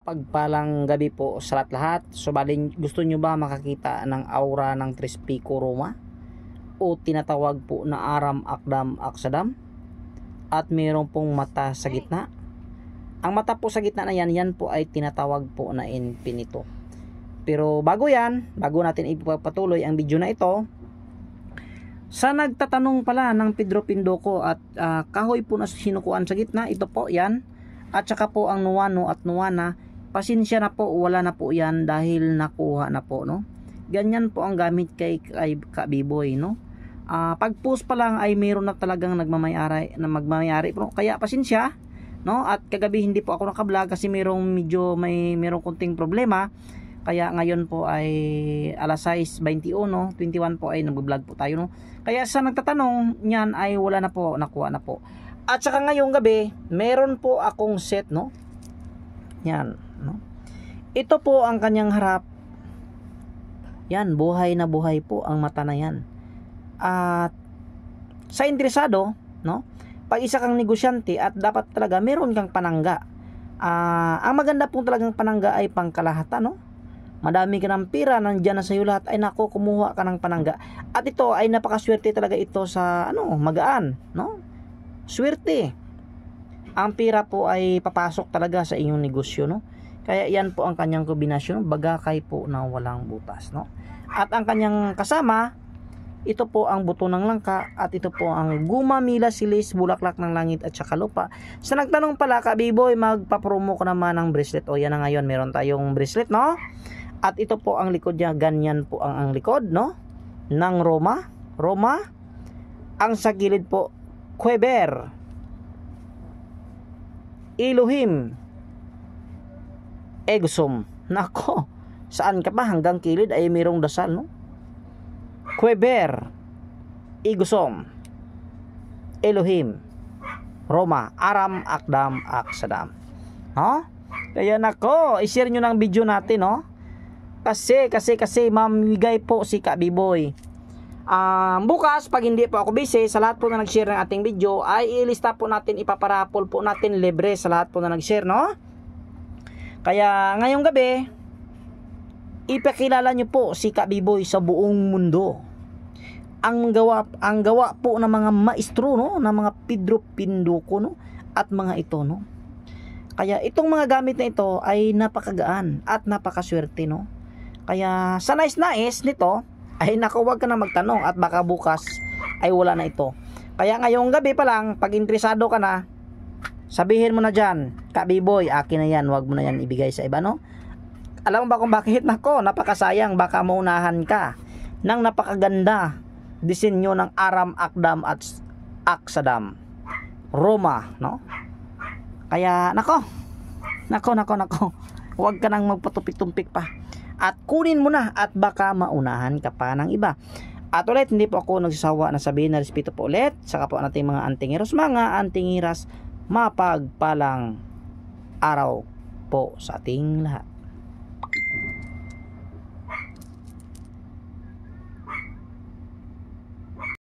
Pagpalang gabi po sa lahat. So gusto nyo ba makakita ng aura ng Trispico Roma o tinatawag po na Aram Akdam Aksadam, at mayroon pong mata sa gitna? Ang mata po sa gitna na yan po ay tinatawag po na infinito. Pero bago natin ipapatuloy ang video na ito, sa nagtatanong pala ng Pedro Pindoco at kahoy po na sinukuan sa gitna, ito po yan, at saka po ang nuwano at nuwana, pasensya na po, wala na po yan dahil nakuha na po, no? Ganyan po ang gamit kay Kabiboy, no? Pag post pa lang ay mayroon na talagang magmamayari po, kaya pasensya, no? At kagabi hindi po ako nakablog kasi mayroong konting problema, kaya ngayon po ay alas 6:21, 21 po ay nag-vlog po tayo, no? Kaya sa nagtatanong niyan ay wala na po, nakuha na po. At saka ngayong gabi meron po akong set, no? Yan, no? Ito po ang kanyang harap. Yan, buhay na buhay po ang mata na yan. At sa interesado, no? Pag isa kang negosyante at dapat talaga meron kang panangga. Ang maganda pong talagang panangga ay pangkalahatan, no? Madami ka ng pira, nandiyan na sa iyo lahat, ay nako, kumuha ka ng panangga. At ito ay napakaswerte talaga ito sa magaan, no? Swerte. Ang pira po ay papasok talaga sa inyong negosyo, no? Kaya yan po ang kanyang kombinasyon, bagakay po na walang butas, no? At ang kanyang kasama, ito po ang buto ng langka, at ito po ang gumamila silis, bulaklak ng langit at saka lupa. Sa nagtanong pala, Kabiboy, magpapromo ko naman ng bracelet. O yan na ngayon, meron tayong bracelet, no? At ito po ang likod niya, ganyan po ang likod, no? Ng Roma. Ang sa gilid po, Kweber, Elohim, Egosum. Nako, saan ka pa? Hanggang kilid ay mayroong dasal, no? Kweber, Egosum, Elohim, Roma, Aram Akdam Aksadam. No? Kaya nako, i-share nyo ng video natin, no? Kasi mamigay po si Kabiboy. Bukas, pag hindi po ako busy, sa lahat po na nag-share ng ating video, ay ilista po natin, ipaparapol po natin libre sa lahat po na nag-share, no? Kaya ngayong gabi, ipakilala nyo po si Kabiboy sa buong mundo. Ang gawa po ng mga maestro, no? Ng mga Pedro Pindoco, no? At mga ito, no? Kaya itong mga gamit na ito ay napakagaan at napakaswerte, no? Kaya sa nais nito, ay naku, huwag ka na magtanong at baka bukas ay wala na ito. Kaya ngayong gabi pa lang, pag interesado ka na, sabihin mo na dyan, Kabiboy, akin na yan, huwag mo na yan ibigay sa iba, no? Alam mo ba kung bakit? Nako, napakasayang, baka maunahan ka ng napakaganda disenyo ng Aram Akdam at Aksadam Roma, no? Kaya nako, huwag ka nang magpatumpik-tumpik pa. At kunin mo na at baka maunahan ka pa ng iba. At ulit, hindi po ako nagsasawa na sabihin na respeto po ulit. Saka po natin mga antingiras, mapagpalang araw po sa ating lahat.